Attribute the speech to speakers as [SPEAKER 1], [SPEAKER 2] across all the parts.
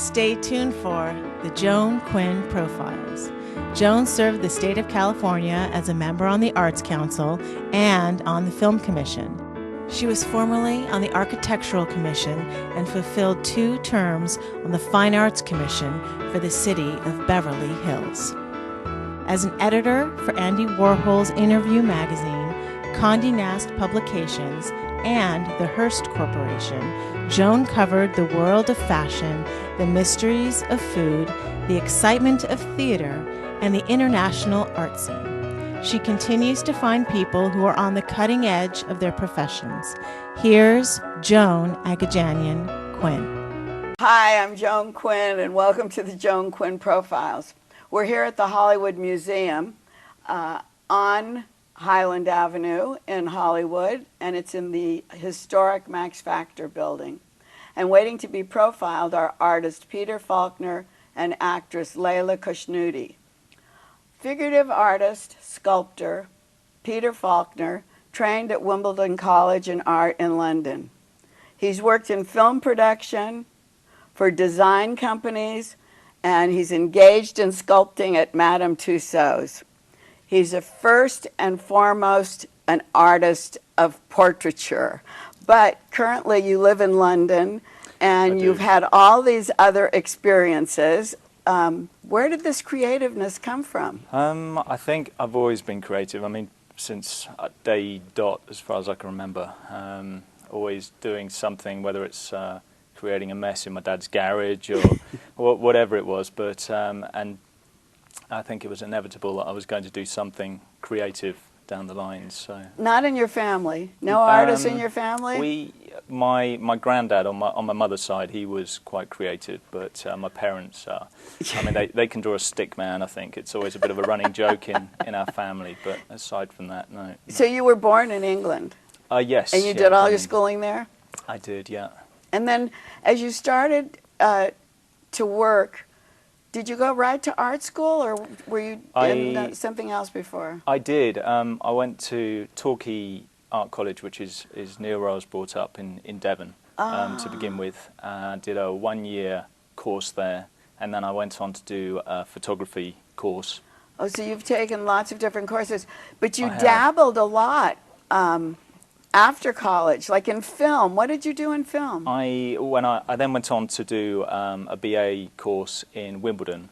[SPEAKER 1] Stay tuned for the Joan Quinn Profiles. Joan served the state of California as a member on the Arts Council and on the Film Commission. She was formerly on the Architectural Commission and fulfilled 2 terms on the Fine Arts Commission for the city of Beverly Hills. As an editor for Andy Warhol's Interview magazine, Condé Nast Publications, and the Hearst Corporation, Joan covered the world of fashion, the mysteries of food, the excitement of theater, and the international art scene. She continues to find people who are on the cutting edge of their professions. Here's Joan AGAJAINIan Quinn.
[SPEAKER 2] Hi, I'm Joan Quinn, and welcome to the Joan Quinn Profiles. We're here at the Hollywood Museum on Highland Avenue in Hollywood, and it's in the historic Max Factor building. And waiting to be profiled are artist Peter Faulkner and actress Layla Khoshnoudi. Figurative artist, sculptor Peter Faulkner trained at Wimbledon College in Art in London. He's worked in film production for design companies, and he's engaged in sculpting at Madame Tussauds. He's a first and foremost an artist of portraiture. But currently you live in London and you've had all these other experiences. Where did this creativeness come from?
[SPEAKER 3] I think I've always been creative. I mean, since day dot, as far as I can remember. Always doing something, whether it's creating a mess in my dad's garage or whatever it was. But and I think it was inevitable that I was going to do something creative down the line. So
[SPEAKER 2] not in your family? No artists in your family?
[SPEAKER 3] My granddad on my mother's side, he was quite creative, but my parents are. I mean, they can draw a stick man. I think it's always a bit of a running joke in our family. But aside from that, no.
[SPEAKER 2] So you were born in England?
[SPEAKER 3] Yes.
[SPEAKER 2] And you did all your schooling there?
[SPEAKER 3] I did, yeah.
[SPEAKER 2] And then, as you started to work, did you go right to art school, or were you in something else before?
[SPEAKER 3] I did. I went to Torquay Art College, which is near where I was brought up in Devon, to begin with. Did a 1-year course there, and then I went on to do a photography course.
[SPEAKER 2] Oh, so you've taken lots of different courses, but you dabbled a lot after college, like in film. What did you do in film?
[SPEAKER 3] I then went on to do a BA course in Wimbledon,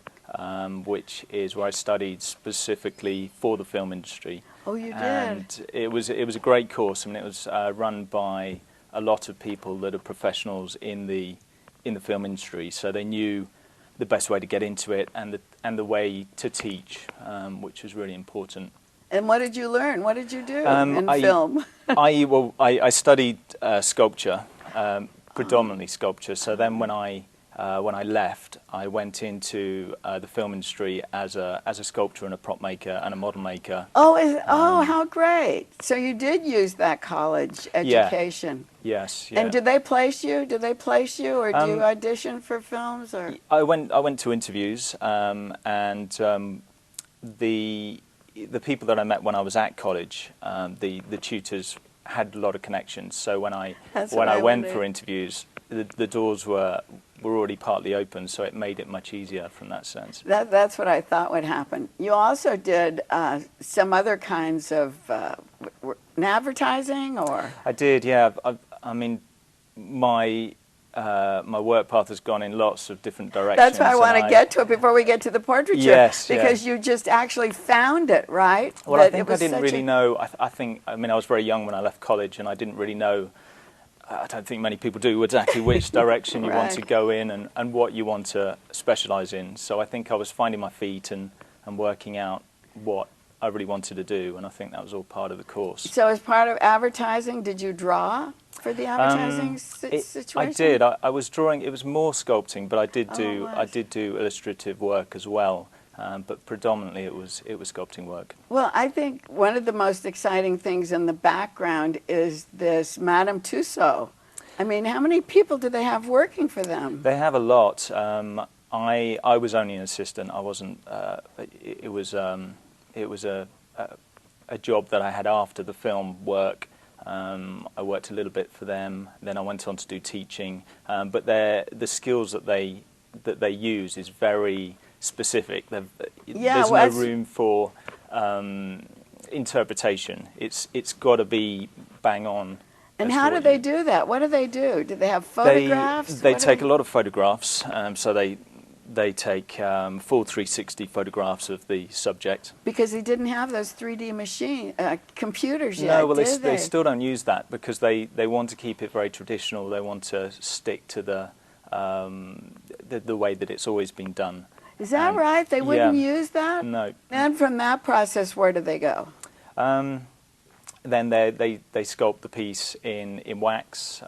[SPEAKER 3] which is where I studied specifically for the film industry.
[SPEAKER 2] Oh, you did?
[SPEAKER 3] And it was a great course. I mean, it was run by a lot of people that are professionals in the film industry, so they knew the best way to get into it and the way to teach, which was really important.
[SPEAKER 2] And what did you learn? What did you do in film?
[SPEAKER 3] I studied sculpture, predominantly sculpture. So then when I left, I went into the film industry as a sculptor and a prop maker and a model maker.
[SPEAKER 2] Oh, how great! So you did use that college education.
[SPEAKER 3] Yeah. Yes. Yeah.
[SPEAKER 2] And did they place you? Did they place you, or do you audition for films? Or
[SPEAKER 3] I went to interviews, and the people that I met when I was at college, the tutors had a lot of connections. So when I went for interviews, the doors were already partly open, so it made it much easier from that sense.
[SPEAKER 2] That's what I thought would happen. You also did some other kinds of advertising, or?
[SPEAKER 3] I did, yeah. I mean, my work path has gone in lots of different directions.
[SPEAKER 2] That's why I want to get to it before we get to the portraiture.
[SPEAKER 3] Yes,
[SPEAKER 2] because you just actually found it, right?
[SPEAKER 3] Well, I think I didn't really know. I mean, I was very young when I left college, and I didn't really know. I don't think many people do exactly which direction you want to go in and what you want to specialise in. So I think I was finding my feet and working out what I really wanted to do, and I think that was all part of the course. So
[SPEAKER 2] as part of advertising, did you draw for the advertising situation?
[SPEAKER 3] I did. I was drawing. It was more sculpting, but I did do illustrative work as well. But predominantly it was sculpting work.
[SPEAKER 2] Well, I think one of the most exciting things in the background is this Madame Tussauds. I mean, how many people do they have working for them?
[SPEAKER 3] They have a lot. I was only an assistant. I wasn't. It was a job that I had after the film work. I worked a little bit for them. Then I went on to do teaching. But the skills that they that they use is very specific.
[SPEAKER 2] Yeah,
[SPEAKER 3] there's
[SPEAKER 2] well,
[SPEAKER 3] no room for interpretation. It's got to be bang on.
[SPEAKER 2] And
[SPEAKER 3] as to
[SPEAKER 2] how do
[SPEAKER 3] what
[SPEAKER 2] they
[SPEAKER 3] you-
[SPEAKER 2] do that? What do they do? Do they have photographs?
[SPEAKER 3] They
[SPEAKER 2] What do
[SPEAKER 3] take a lot of photographs. So they take full 360 photographs of the subject.
[SPEAKER 2] Because he didn't have those 3D computers yet,
[SPEAKER 3] No, well,
[SPEAKER 2] did
[SPEAKER 3] they still don't use that because they want to keep it very traditional. They want to stick to the way that it's always been done.
[SPEAKER 2] Is that
[SPEAKER 3] And,
[SPEAKER 2] right? They wouldn't
[SPEAKER 3] yeah,
[SPEAKER 2] use that?
[SPEAKER 3] No.
[SPEAKER 2] And from that process, where do they go?
[SPEAKER 3] Then they sculpt the piece in wax,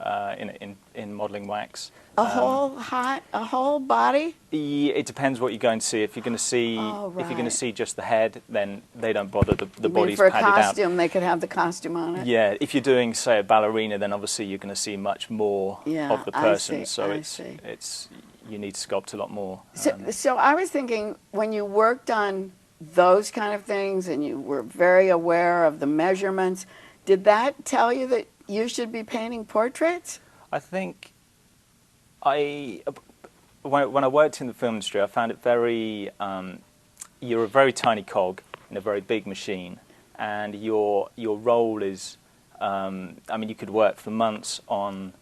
[SPEAKER 3] in modelling wax.
[SPEAKER 2] A whole body?
[SPEAKER 3] It depends what you're going to see. If you're going to see
[SPEAKER 2] Oh,
[SPEAKER 3] if you're going
[SPEAKER 2] right.
[SPEAKER 3] to see just the head, then they don't bother. The
[SPEAKER 2] You mean
[SPEAKER 3] body's
[SPEAKER 2] for a
[SPEAKER 3] padded out.
[SPEAKER 2] costume, they could have the costume on it?
[SPEAKER 3] Yeah, if you're doing, say, a ballerina, then obviously you're going to see much more
[SPEAKER 2] Yeah,
[SPEAKER 3] of the
[SPEAKER 2] I
[SPEAKER 3] person.
[SPEAKER 2] see,
[SPEAKER 3] So
[SPEAKER 2] I
[SPEAKER 3] it's
[SPEAKER 2] see.
[SPEAKER 3] you need to sculpt a lot more.
[SPEAKER 2] So I was thinking, when you worked on those kind of things and you were very aware of the measurements, did that tell you that you should be painting portraits?
[SPEAKER 3] I think when I worked in the film industry, I found it very, you're a very tiny cog in a very big machine, and your role is, I mean, you could work for months on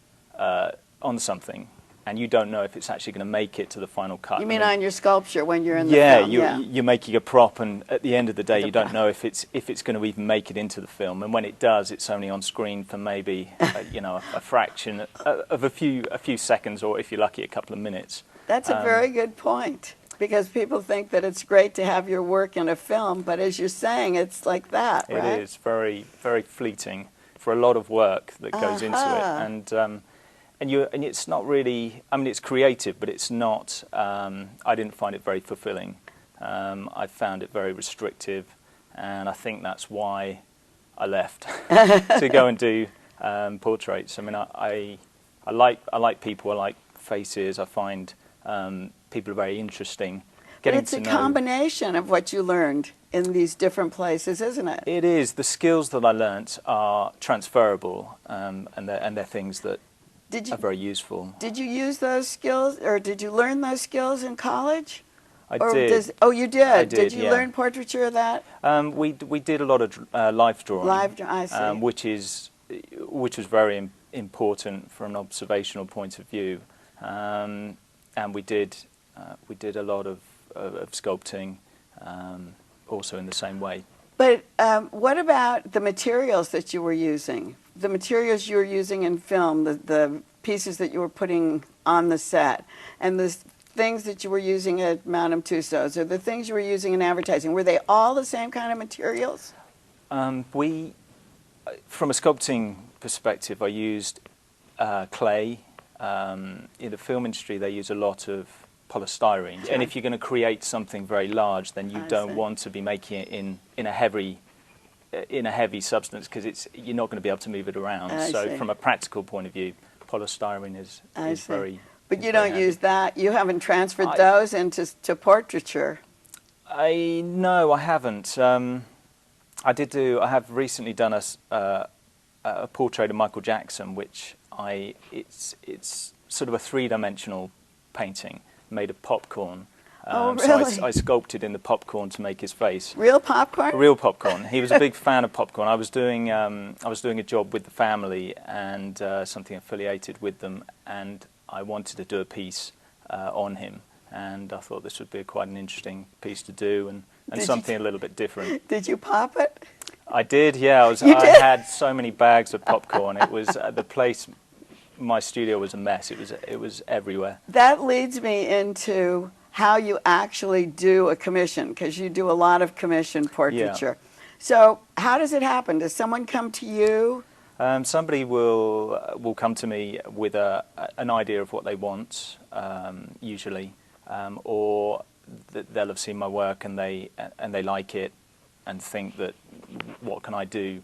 [SPEAKER 3] something, and you don't know if it's actually going to make it to the final cut.
[SPEAKER 2] You mean
[SPEAKER 3] I mean,
[SPEAKER 2] on your sculpture when you're in the
[SPEAKER 3] yeah,
[SPEAKER 2] film?
[SPEAKER 3] you're making a prop, and at the end of the day, you don't know if it's going to even make it into the film. And when it does, it's only on screen for maybe a fraction of a few seconds, or if you're lucky, a couple of minutes.
[SPEAKER 2] That's a very good point, because people think that it's great to have your work in a film, but as you're saying, it's like that, right?
[SPEAKER 3] It is very, very fleeting for a lot of work that goes into it, and it's not really. I mean, it's creative, but it's not. I didn't find it very fulfilling. I found it very restrictive, and I think that's why I left to go and do portraits. I mean, I like people. I like faces. I find people are very interesting.
[SPEAKER 2] But it's a combination of what you learned in these different places, isn't it?
[SPEAKER 3] It is. The skills that I learnt are transferable, and they're things that are very useful.
[SPEAKER 2] Did you use those skills, or did you learn those skills in college?
[SPEAKER 3] I did.
[SPEAKER 2] Oh, you did?
[SPEAKER 3] I did,
[SPEAKER 2] you
[SPEAKER 3] yeah.
[SPEAKER 2] learn portraiture of that?
[SPEAKER 3] We did a lot of life drawing.
[SPEAKER 2] I see.
[SPEAKER 3] Which was very important from an observational point of view, and we did a lot of sculpting, also in the same way.
[SPEAKER 2] But what about the materials that you were using? The materials you were using in film, the pieces that you were putting on the set, and the things that you were using at Madame Tussauds, or the things you were using in advertising, were they all the same kind of materials?
[SPEAKER 3] From a sculpting perspective, I used clay. In the film industry, they use a lot of polystyrene, and if you're going to create something very large, then you don't want to be making it in a heavy substance, because you're not going to be able to move it around. So from a practical point of view, polystyrene is very.
[SPEAKER 2] But you don't use that. You haven't transferred those into portraiture.
[SPEAKER 3] No, I haven't. I have recently done a portrait of Michael Jackson, which it's sort of a three-dimensional painting made of popcorn.
[SPEAKER 2] Really?
[SPEAKER 3] So I sculpted in the popcorn to make his face.
[SPEAKER 2] Real popcorn?
[SPEAKER 3] Real popcorn. He was a big fan of popcorn. I was doing a job with the family and something affiliated with them, and I wanted to do a piece on him. And I thought this would be quite an interesting piece to do, and something a little bit different.
[SPEAKER 2] Did you pop it?
[SPEAKER 3] I did, yeah. I had so many bags of popcorn. It was the place. My studio was a mess. It was everywhere.
[SPEAKER 2] That leads me into how you actually do a commission, because you do a lot of commission portraiture. Yeah. So how does it happen? Does someone come to you?
[SPEAKER 3] Somebody will come to me with an idea of what they want, usually, or they'll have seen my work and they like it and think that what can I do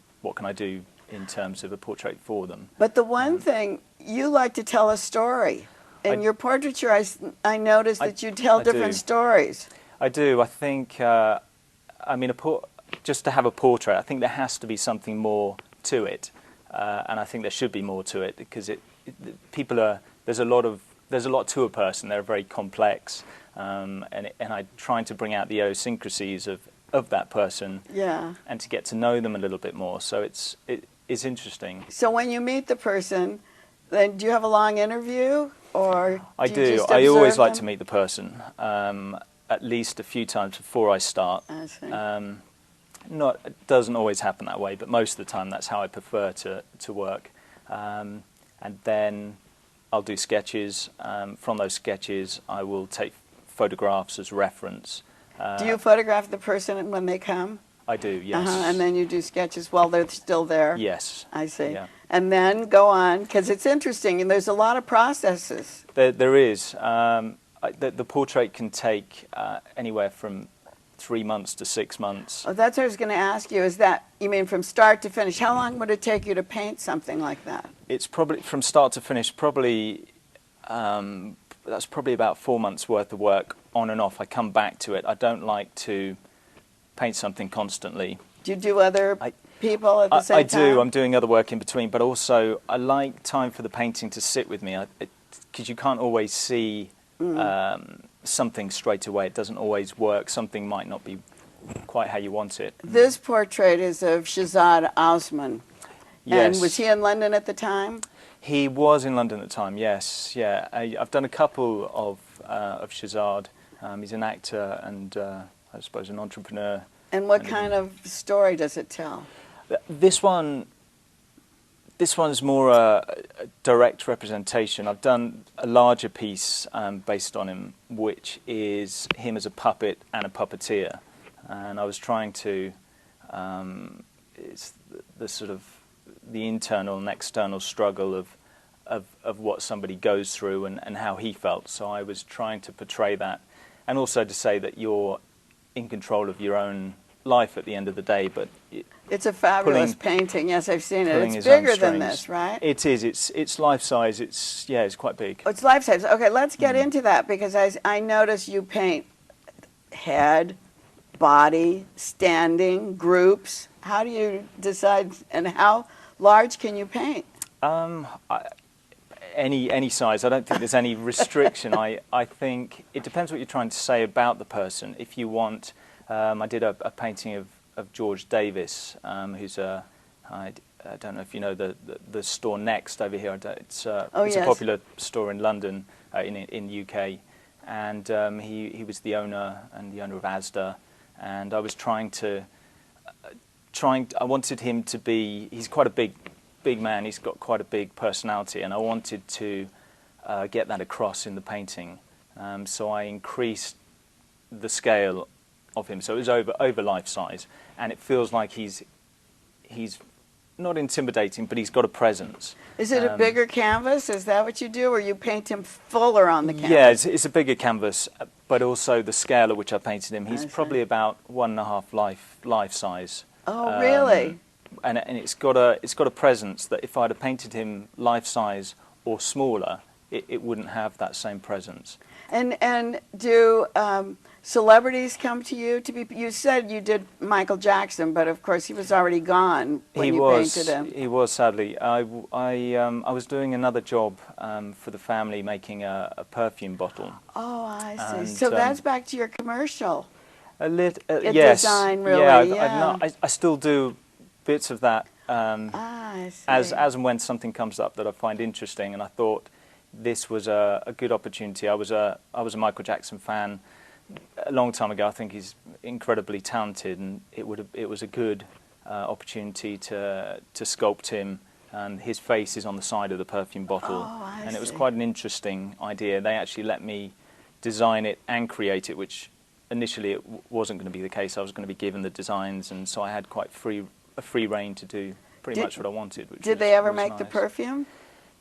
[SPEAKER 3] in terms of a portrait for them.
[SPEAKER 2] But the one thing, you like to tell a story. In your portraiture, I noticed that you tell different stories.
[SPEAKER 3] I do. I think, I mean, just to have a portrait, I think there has to be something more to it. And I think there should be more to it, because there's a lot of there's a lot to a person. They're very complex, and I'm trying to bring out the idiosyncrasies of that person,
[SPEAKER 2] Yeah.
[SPEAKER 3] and to get to know them a little bit more. So it's interesting.
[SPEAKER 2] So when you meet the person, then do you have a long interview, or
[SPEAKER 3] I
[SPEAKER 2] do?
[SPEAKER 3] do.
[SPEAKER 2] You just
[SPEAKER 3] I always
[SPEAKER 2] observe
[SPEAKER 3] like
[SPEAKER 2] them?
[SPEAKER 3] to meet the person at least a few times before I start.
[SPEAKER 2] I see.
[SPEAKER 3] It doesn't always happen that way, but most of the time that's how I prefer to work. And then I'll do sketches. From those sketches, I will take photographs as reference.
[SPEAKER 2] Do you photograph the person when they come?
[SPEAKER 3] I do, yes.
[SPEAKER 2] And then you do sketches while they're still there?
[SPEAKER 3] Yes.
[SPEAKER 2] I see.
[SPEAKER 3] Yeah.
[SPEAKER 2] And then go on, because it's interesting, and there's a lot of processes.
[SPEAKER 3] There is. The portrait can take anywhere from 3 months to 6 months.
[SPEAKER 2] Oh, that's what I was going to ask you. Is that, you mean from start to finish? How long would it take you to paint something like that?
[SPEAKER 3] It's probably, from start to finish, probably that's probably about 4 months worth of work on and off. I come back to it. I don't like to paint something constantly.
[SPEAKER 2] Do you do other people at the same time?
[SPEAKER 3] I do. I'm doing other work in between, but also I like time for the painting to sit with me, because you can't always see something straight away. It doesn't always work. Something might not be quite how you want it.
[SPEAKER 2] This portrait is of Shahzad Osman.
[SPEAKER 3] Yes.
[SPEAKER 2] And was he in London at the time?
[SPEAKER 3] He was in London at the time, yes. Yeah, I've done a couple of Shahzad. He's an actor and I suppose an entrepreneur.
[SPEAKER 2] And what kind of story does it tell?
[SPEAKER 3] This one's more a direct representation. I've done a larger piece based on him, which is him as a puppet and a puppeteer. And I was trying to, it's the sort of the internal and external struggle of what somebody goes through and how he felt. So I was trying to portray that, and also to say that you're in control of your own life at the end of the day. But
[SPEAKER 2] it's a fabulous painting. Yes, I've seen it. It's
[SPEAKER 3] his
[SPEAKER 2] bigger
[SPEAKER 3] own
[SPEAKER 2] than
[SPEAKER 3] strings.
[SPEAKER 2] this, right?
[SPEAKER 3] It is. It's life size. It's quite big.
[SPEAKER 2] Oh, it's life size. Okay, let's get into that, because I notice you paint head, body, standing, groups. How do you decide, and how large can you paint?
[SPEAKER 3] Any size. I don't think there's any restriction. I think it depends what you're trying to say about the person. If you want, I did a painting of George Davis, who's I don't know if you know the store Next over here. It's a popular store in London, in the UK, and he was the owner of Asda, and I was I wanted him to be. He's quite a big man. He's got quite a big personality, and I wanted to get that across in the painting. So I increased the scale of him, so it was over life size, and it feels like he's not intimidating, but he's got a presence.
[SPEAKER 2] Is it a bigger canvas? Is that what you do, or you paint him fuller on the canvas?
[SPEAKER 3] Yeah, it's a bigger canvas, but also the scale at which I painted him. He's probably about 1.5 life size.
[SPEAKER 2] Oh, really?
[SPEAKER 3] And it's got a presence that if I'd have painted him life size or smaller, it wouldn't have that same presence.
[SPEAKER 2] And do celebrities come to you to be? You said you did Michael Jackson, but of course he was already gone when you painted him.
[SPEAKER 3] He was, sadly. I was doing another job for the family, making a perfume bottle.
[SPEAKER 2] Oh, I see.
[SPEAKER 3] And,
[SPEAKER 2] so that's back to your commercial.
[SPEAKER 3] Yes.
[SPEAKER 2] Design, really.
[SPEAKER 3] Yeah. I still do bits of that
[SPEAKER 2] I see.
[SPEAKER 3] as and when something comes up that I find interesting, and I thought this was a good opportunity. I was a Michael Jackson fan a long time ago. I think he's incredibly talented, and it was a good opportunity to sculpt him, and his face is on the side of the perfume bottle.
[SPEAKER 2] Oh,
[SPEAKER 3] and it was quite an interesting idea. They actually let me design it and create it, which initially it wasn't going to be the case. I was going to be given the designs, and so I had quite a free reign to do pretty much what I wanted.
[SPEAKER 2] Did they ever make the perfume?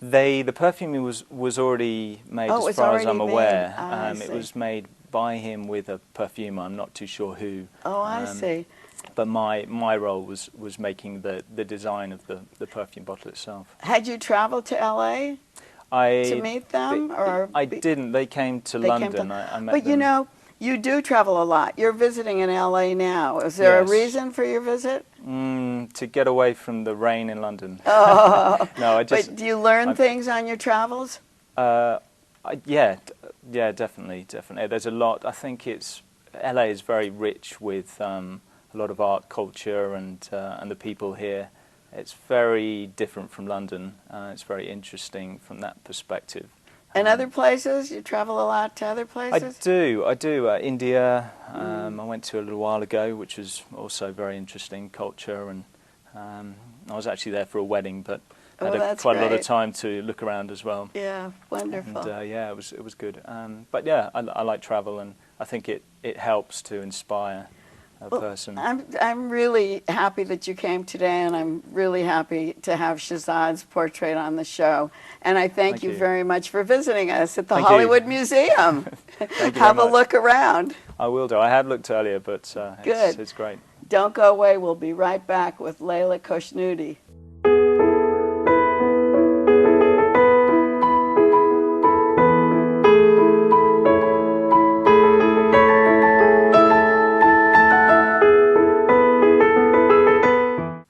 [SPEAKER 3] The perfume was already made, as far as I'm aware. It was made by him with a perfumer. I'm not too sure who.
[SPEAKER 2] Oh, I see.
[SPEAKER 3] But my role was making the design of the perfume bottle itself.
[SPEAKER 2] Had you traveled to LA to meet them, or
[SPEAKER 3] I didn't. They came to London. I met them.
[SPEAKER 2] But you know, you do travel a lot. You're visiting in LA now. Is there a reason for your visit?
[SPEAKER 3] To get away from the rain in London.
[SPEAKER 2] Oh.
[SPEAKER 3] No, I just.
[SPEAKER 2] But do you learn things on your travels?
[SPEAKER 3] Yeah, definitely. There's a lot. I think LA is very rich with a lot of art, culture, and the people here. It's very different from London. It's very interesting from that perspective.
[SPEAKER 2] And other places? You travel a lot to other places?
[SPEAKER 3] I do. India, I went to a little while ago, which was also very interesting culture, and I was actually there for a wedding, but had quite a lot of time to look around as well.
[SPEAKER 2] Yeah, wonderful.
[SPEAKER 3] And, yeah, it was good. But yeah, I like travel, and I think it helps to inspire a person.
[SPEAKER 2] I'm really happy that you came today, and I'm really happy to have Shahzad's portrait on the show. And I thank you very much for visiting us at the Hollywood Museum. Have a look around.
[SPEAKER 3] I will do. I had looked earlier, but it's great.
[SPEAKER 2] Don't go away. We'll be right back with Layla Khoshnoudi.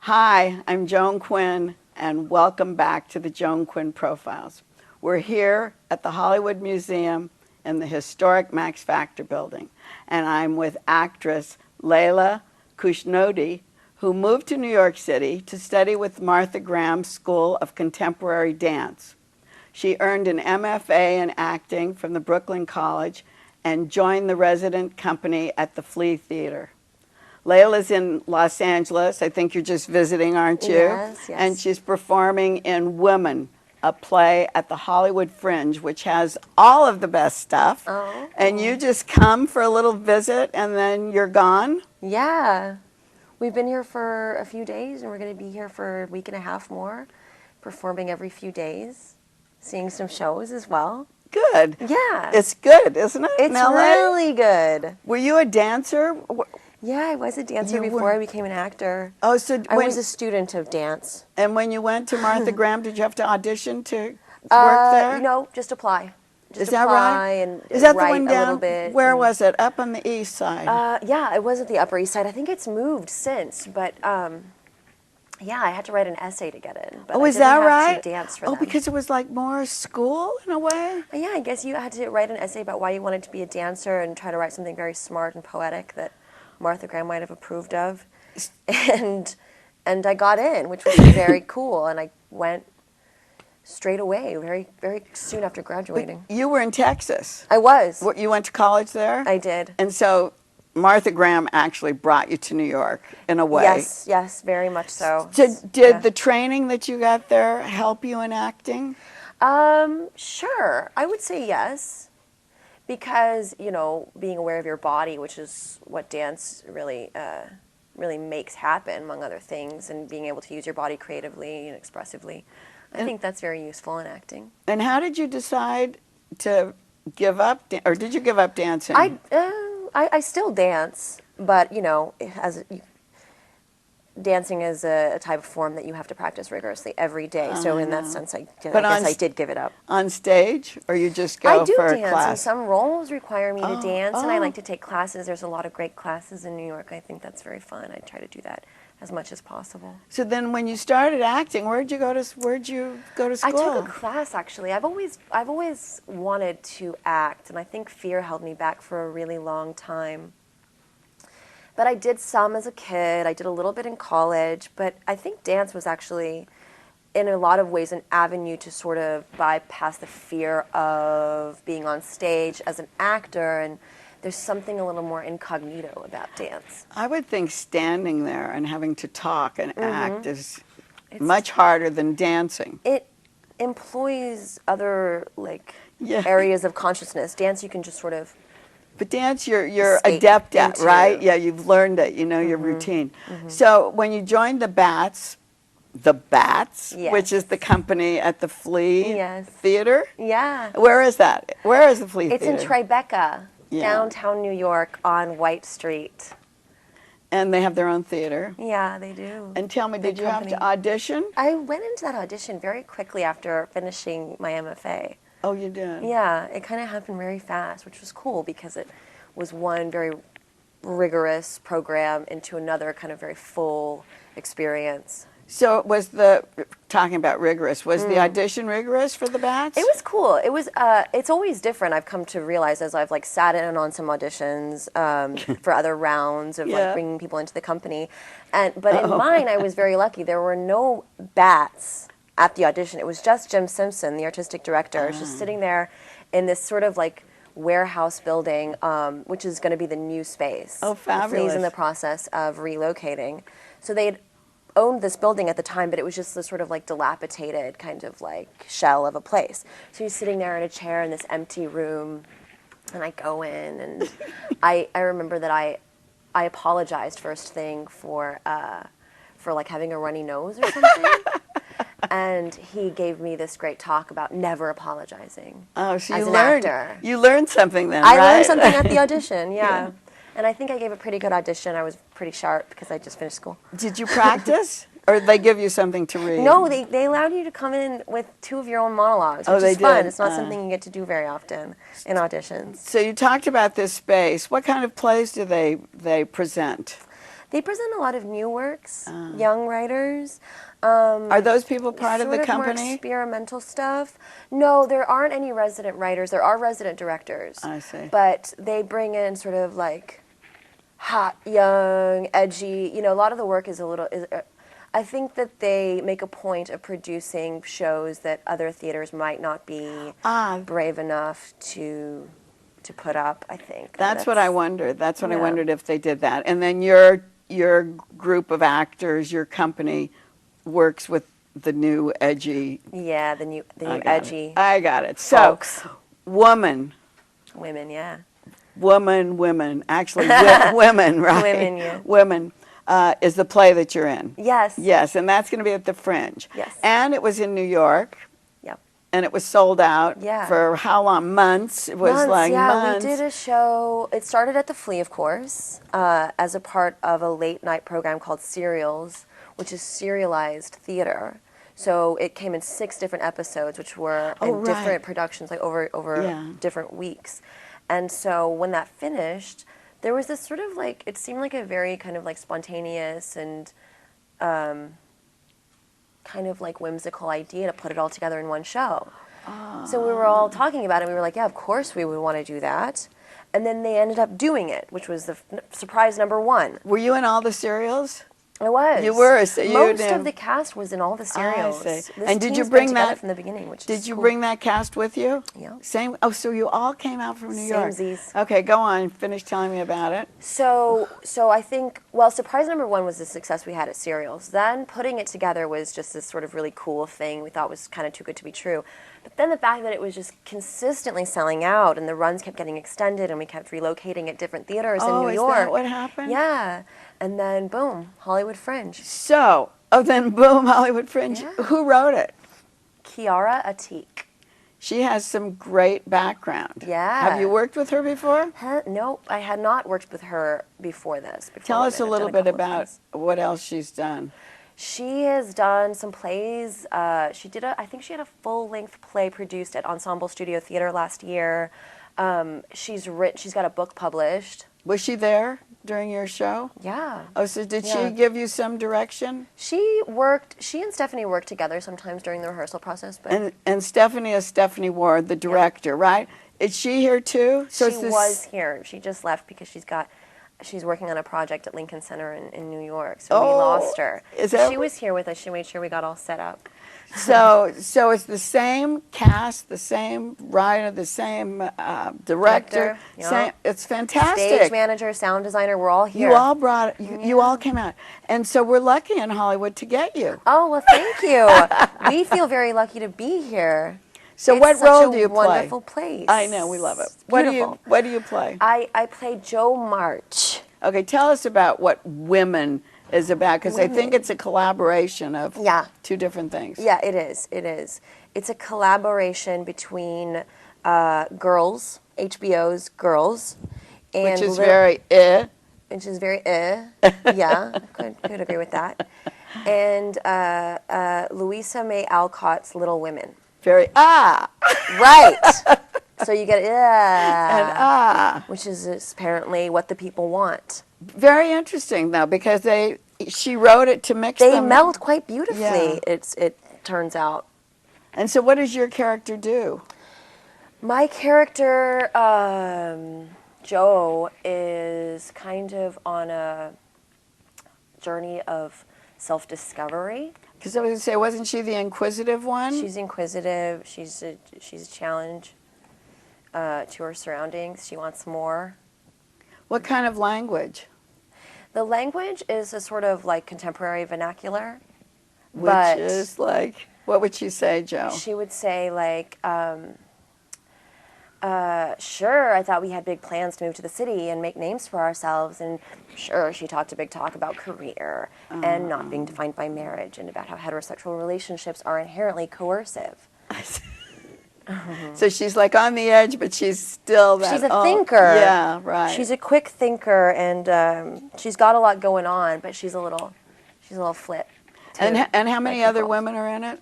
[SPEAKER 2] Hi, I'm Joan Quinn, and welcome back to the Joan Quinn Profiles. We're here at the Hollywood Museum in the historic Max Factor building, and I'm with actress Layla Khoshnoudi, who moved to New York City to study with Martha Graham's School of Contemporary Dance. She earned an MFA in acting from the Brooklyn College and joined the resident company at the Flea Theater. Layla's in Los Angeles. I think you're just visiting, aren't you?
[SPEAKER 4] Yes.
[SPEAKER 2] And she's performing in Women, a play at the Hollywood Fringe, which has all of the best stuff.
[SPEAKER 4] Oh.
[SPEAKER 2] And you just come for a little visit and then you're gone?
[SPEAKER 4] Yeah. We've been here for a few days, and we're going to be here for a week and a half more, performing every few days, seeing some shows as well.
[SPEAKER 2] Good.
[SPEAKER 4] Yeah.
[SPEAKER 2] It's good, isn't it?
[SPEAKER 4] It's really good.
[SPEAKER 2] Were you a dancer?
[SPEAKER 4] Yeah, I was a dancer before I became an actor.
[SPEAKER 2] Oh, so
[SPEAKER 4] I was a student of dance.
[SPEAKER 2] And when you went to Martha Graham, did you have to audition to work there?
[SPEAKER 4] No, just apply.
[SPEAKER 2] Is that right?
[SPEAKER 4] And
[SPEAKER 2] is that the
[SPEAKER 4] write
[SPEAKER 2] one
[SPEAKER 4] a
[SPEAKER 2] down?
[SPEAKER 4] little bit.
[SPEAKER 2] Where was it? Up on the east side?
[SPEAKER 4] Yeah, it was at the Upper East Side. I think it's moved since, but yeah, I had to write an essay to get in. But
[SPEAKER 2] is that right?
[SPEAKER 4] I didn't have to dance for them.
[SPEAKER 2] Because it was like more school in a way?
[SPEAKER 4] Yeah, I guess you had to write an essay about why you wanted to be a dancer and try to write something very smart and poetic that Martha Graham might have approved of. And I got in, which was very cool, and I went straight away, very, very soon after graduating.
[SPEAKER 2] But you were in Texas.
[SPEAKER 4] I was.
[SPEAKER 2] You went to college there?
[SPEAKER 4] I did.
[SPEAKER 2] And so Martha Graham actually brought you to New York in a way.
[SPEAKER 4] Yes, very much so.
[SPEAKER 2] So did the training that you got there help you in acting?
[SPEAKER 4] Sure. I would say yes. Because, being aware of your body, which is what dance really makes happen, among other things, and being able to use your body creatively and expressively, I think that's very useful in acting. And
[SPEAKER 2] how did you decide to give up, or did you give up dancing?
[SPEAKER 4] I still dance, but, dancing is a type of form that you have to practice rigorously every day. So in that sense, I guess I did give it up.
[SPEAKER 2] On stage, or you just go for a class?
[SPEAKER 4] I do dance, and some roles require me to dance, and I like to take classes. There's a lot of great classes in New York. I think that's very fun. I try to do that as much as possible.
[SPEAKER 2] So then, when you started acting, where'd you go to school?
[SPEAKER 4] I took a class, actually. I've always wanted to act, and I think fear held me back for a really long time. But I did some as a kid. I did a little bit in college. But I think dance was actually, in a lot of ways, an avenue to sort of bypass the fear of being on stage as an actor. And there's something a little more incognito about dance.
[SPEAKER 2] I would think standing there and having to talk and act is much harder than dancing.
[SPEAKER 4] It employs other areas of consciousness. Dance, you can just sort of...
[SPEAKER 2] But dance, you're adept at, right? Yeah, you've learned it. You know your routine. So when you joined the Bats,
[SPEAKER 4] yes.
[SPEAKER 2] which is the company at the Flea Theater.
[SPEAKER 4] Yeah.
[SPEAKER 2] Where is that? Where is the Flea Theater?
[SPEAKER 4] It's in Tribeca, downtown New York, on White Street.
[SPEAKER 2] And they have their own theater.
[SPEAKER 4] Yeah, they do.
[SPEAKER 2] And tell me, did you have to audition?
[SPEAKER 4] I went into that audition very quickly after finishing my MFA.
[SPEAKER 2] Oh, you did?
[SPEAKER 4] Yeah, it kind of happened very fast, which was cool because it was one very rigorous program into another kind of very full experience.
[SPEAKER 2] So talking about rigorous, was the audition rigorous for the Bats?
[SPEAKER 4] It was cool. It was. It's always different. I've come to realize as I've like sat in on some auditions for other rounds of like bringing people into the company, but in mine I was very lucky. There were no Bats at the audition. It was just Jim Simpson, the artistic director, just sitting there in this sort of like warehouse building, which is going to be the new space.
[SPEAKER 2] Oh, fabulous!
[SPEAKER 4] He's in the process of relocating, so they'd owned this building at the time, but it was just this sort of like dilapidated kind of like shell of a place. So he's sitting there in a chair in this empty room, and I go in, and I remember that I apologized first thing for like having a runny nose or something. And he gave me this great talk about never apologizing.
[SPEAKER 2] Oh, so
[SPEAKER 4] as an actor.
[SPEAKER 2] You learned something then,
[SPEAKER 4] I
[SPEAKER 2] right?
[SPEAKER 4] learned something at the audition, yeah. And I think I gave a pretty good audition. I was pretty sharp because I just finished school.
[SPEAKER 2] Did you practice? Or did they give you something to read?
[SPEAKER 4] No, they allowed you to come in with 2 of your own monologues, which is fun. It's not something you get to do very often in auditions.
[SPEAKER 2] So you talked about this space. What kind of plays do they present?
[SPEAKER 4] They present a lot of new works, young writers.
[SPEAKER 2] Are those people part of the company?
[SPEAKER 4] More experimental stuff. No, there aren't any resident writers. There are resident directors.
[SPEAKER 2] I see.
[SPEAKER 4] But they bring in sort of like hot, young, edgy. You know, a lot of the work is I think that they make a point of producing shows that other theaters might not be brave enough to put up, I think.
[SPEAKER 2] That's what I wondered. That's what I wondered if they did that. And then your group of actors, your company, works with the new edgy.
[SPEAKER 4] Yeah, the new edgy.
[SPEAKER 2] I got it.
[SPEAKER 4] Folks.
[SPEAKER 2] So, women,
[SPEAKER 4] yeah.
[SPEAKER 2] Women. Actually, women, right?
[SPEAKER 4] Women, yeah.
[SPEAKER 2] Women is the play that you're in.
[SPEAKER 4] Yes.
[SPEAKER 2] Yes, and that's going to be at the Fringe.
[SPEAKER 4] Yes.
[SPEAKER 2] And it was in New York.
[SPEAKER 4] Yep.
[SPEAKER 2] And it was sold out for how long? Months? It was months.
[SPEAKER 4] We did a show. It started at the Flea, of course, as a part of a late-night program called Serials, which is serialized theater. So it came in 6 different episodes, which were in different productions, like over different weeks. And so when that finished, there was this sort of like, it seemed like a very kind of like spontaneous and kind of like whimsical idea to put it all together in one show. So we were all talking about it. We were like, yeah, of course we would want to do that. And then they ended up doing it, which was the surprise number 1.
[SPEAKER 2] Were you in all the serials?
[SPEAKER 4] I was.
[SPEAKER 2] You were. So
[SPEAKER 4] most of the cast was in all the serials.
[SPEAKER 2] I see.
[SPEAKER 4] This
[SPEAKER 2] And did you
[SPEAKER 4] team's
[SPEAKER 2] bring
[SPEAKER 4] been together
[SPEAKER 2] that
[SPEAKER 4] from the beginning? Which
[SPEAKER 2] Did
[SPEAKER 4] is
[SPEAKER 2] you
[SPEAKER 4] cool.
[SPEAKER 2] bring that cast with you?
[SPEAKER 4] Yeah.
[SPEAKER 2] Same. Oh, so you all came out from New York.
[SPEAKER 4] Samesies.
[SPEAKER 2] Okay, go on. Finish telling me about it.
[SPEAKER 4] So I think, well, surprise number 1 was the success we had at Serials. Then putting it together was just this sort of really cool thing we thought was kind of too good to be true. But then the fact that it was just consistently selling out and the runs kept getting extended and we kept relocating at different theaters in New York.
[SPEAKER 2] Oh, is that what happened?
[SPEAKER 4] Yeah. And then, boom, Hollywood Fringe.
[SPEAKER 2] So, then boom, Hollywood Fringe.
[SPEAKER 4] Yeah.
[SPEAKER 2] Who wrote it?
[SPEAKER 4] Kiara Atik.
[SPEAKER 2] She has some great background.
[SPEAKER 4] Yeah.
[SPEAKER 2] Have you worked with her before?
[SPEAKER 4] Nope, I had not worked with her before this.
[SPEAKER 2] Tell us a little bit about what else she's done.
[SPEAKER 4] She has done some plays. I think she had a full-length play produced at Ensemble Studio Theater last year. She's got a book published.
[SPEAKER 2] Was she there during your show?
[SPEAKER 4] Yeah.
[SPEAKER 2] Oh, so did she give you some direction?
[SPEAKER 4] She and Stephanie worked together sometimes during the rehearsal process. But
[SPEAKER 2] And Stephanie is Stephanie Ward, the director, right? Is she here too? So
[SPEAKER 4] she was here. She just left because she's working on a project at Lincoln Center in New York, so we lost her. She was here with us. She made sure we got all set up.
[SPEAKER 2] So it's the same cast, the same writer, the same director. Same, it's fantastic.
[SPEAKER 4] Stage manager, sound designer, we're all here.
[SPEAKER 2] You all brought you all came out, and so we're lucky in Hollywood to get you.
[SPEAKER 4] Oh well, thank you. We feel very lucky to be here.
[SPEAKER 2] So what role do you play?
[SPEAKER 4] Wonderful place.
[SPEAKER 2] I know, we love it.
[SPEAKER 4] Beautiful.
[SPEAKER 2] What do you play?
[SPEAKER 4] I play Jo March.
[SPEAKER 2] Okay, tell us about what Women is about, because I think it's a collaboration of 2 different things.
[SPEAKER 4] Yeah, it is. It is. It's a collaboration between Girls, HBO's Girls, and
[SPEAKER 2] which is very
[SPEAKER 4] Which is very yeah, could agree with that. And Louisa May Alcott's Little Women.
[SPEAKER 2] Very
[SPEAKER 4] Right. So you get
[SPEAKER 2] and
[SPEAKER 4] which is apparently what the people want.
[SPEAKER 2] Very interesting though, because she wrote it to mix
[SPEAKER 4] They
[SPEAKER 2] them.
[SPEAKER 4] meld quite beautifully.
[SPEAKER 2] Yeah.
[SPEAKER 4] It turns out.
[SPEAKER 2] And so, what does your character do?
[SPEAKER 4] My character, Joe, is kind of on a journey of self-discovery.
[SPEAKER 2] Because I was going to say, wasn't she the inquisitive one?
[SPEAKER 4] She's inquisitive. She's a challenge to her surroundings. She wants more.
[SPEAKER 2] What kind of language?
[SPEAKER 4] The language is a sort of like contemporary vernacular.
[SPEAKER 2] Which is like, what would she say, Joe?
[SPEAKER 4] She would say like, sure, I thought we had big plans to move to the city and make names for ourselves. And sure, she talked a big talk about career and not being defined by marriage and about how heterosexual relationships are inherently coercive.
[SPEAKER 2] So she's like on the edge, but she's still that.
[SPEAKER 4] She's a thinker.
[SPEAKER 2] Yeah, right.
[SPEAKER 4] She's a quick thinker, and she's got a lot going on, but she's a little flip.
[SPEAKER 2] And how many other women are in it?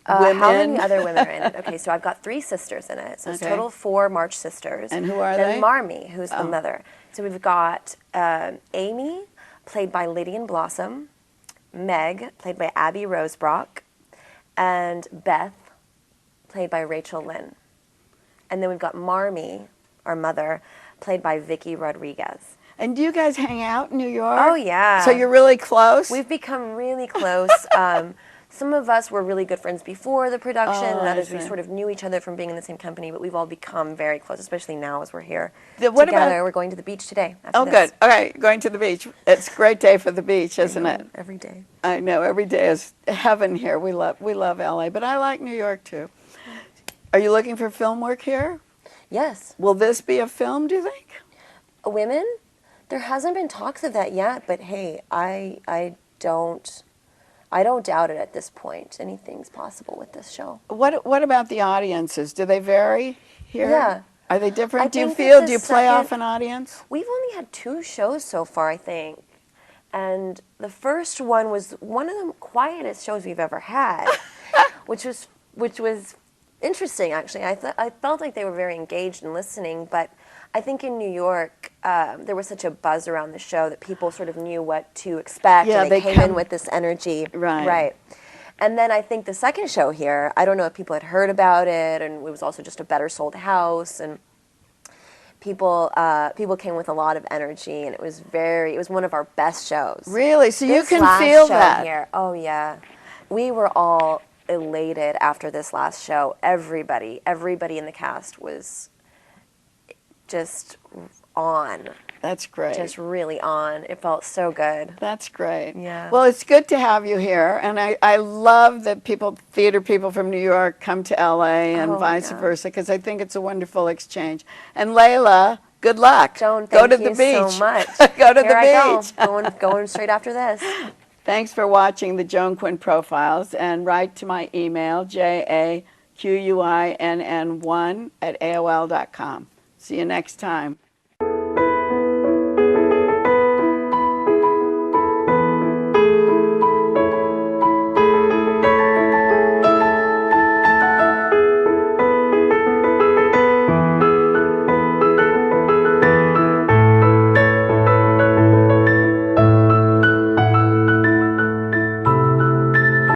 [SPEAKER 4] How many other women are in it? Okay, so I've got 3 sisters in it. So it's total 4 March sisters.
[SPEAKER 2] And who are
[SPEAKER 4] then
[SPEAKER 2] they?
[SPEAKER 4] Then Marmee, who's the mother. So we've got Amy, played by Lydian Blossom, Meg, played by Abby Rosebrock, and Beth, played by Rachel Lynn. And then we've got Marmee, our mother, played by Vicky Rodriguez.
[SPEAKER 2] And do you guys hang out in New York?
[SPEAKER 4] Oh, yeah.
[SPEAKER 2] So you're really close?
[SPEAKER 4] We've become really close. Some of us were really good friends before the production, and others we sort of knew each other from being in the same company, but we've all become very close, especially now as we're here together. We're going to the beach today. After this.
[SPEAKER 2] Good. All right, going to the beach. It's a great day for the beach, isn't it?
[SPEAKER 4] Every day.
[SPEAKER 2] I know. Every day is heaven here. We love LA, but I like New York too. Are you looking for film work here?
[SPEAKER 4] Yes.
[SPEAKER 2] Will this be a film, do you think?
[SPEAKER 4] Women? There hasn't been talks of that yet, but hey, I don't doubt it at this point. Anything's possible with this show.
[SPEAKER 2] What about the audiences? Do they vary here?
[SPEAKER 4] Yeah.
[SPEAKER 2] Are they different? Do you
[SPEAKER 4] do
[SPEAKER 2] you play off an audience?
[SPEAKER 4] We've only had 2 shows so far, I think. And the first one was one of the quietest shows we've ever had, which was interesting, actually. I felt like they were very engaged and listening, but I think in New York, there was such a buzz around the show that people sort of knew what to expect, and they came in with this energy.
[SPEAKER 2] Right.
[SPEAKER 4] And then I think the second show here, I don't know if people had heard about it, and it was also just a better sold house, and people came with a lot of energy, and it was one of our best shows.
[SPEAKER 2] Really? So you
[SPEAKER 4] This
[SPEAKER 2] can
[SPEAKER 4] last
[SPEAKER 2] feel
[SPEAKER 4] show
[SPEAKER 2] that?
[SPEAKER 4] Here, oh yeah. We were all elated after this last show. Everybody in the cast was just on.
[SPEAKER 2] That's great.
[SPEAKER 4] Just really on. It felt so good.
[SPEAKER 2] That's great.
[SPEAKER 4] Yeah.
[SPEAKER 2] Well, it's good to have you here, and I love that theater people from New York come to LA and vice versa, because I think it's a wonderful exchange. And Layla, good luck.
[SPEAKER 4] Joan,
[SPEAKER 2] go to
[SPEAKER 4] thank
[SPEAKER 2] the
[SPEAKER 4] you
[SPEAKER 2] beach.
[SPEAKER 4] so much.
[SPEAKER 2] Go to
[SPEAKER 4] Here
[SPEAKER 2] the beach.
[SPEAKER 4] I go. Going straight after this.
[SPEAKER 2] Thanks for watching the Joan Quinn Profiles, and write to my email, JAQUINN1 @AOL.com. See you next time.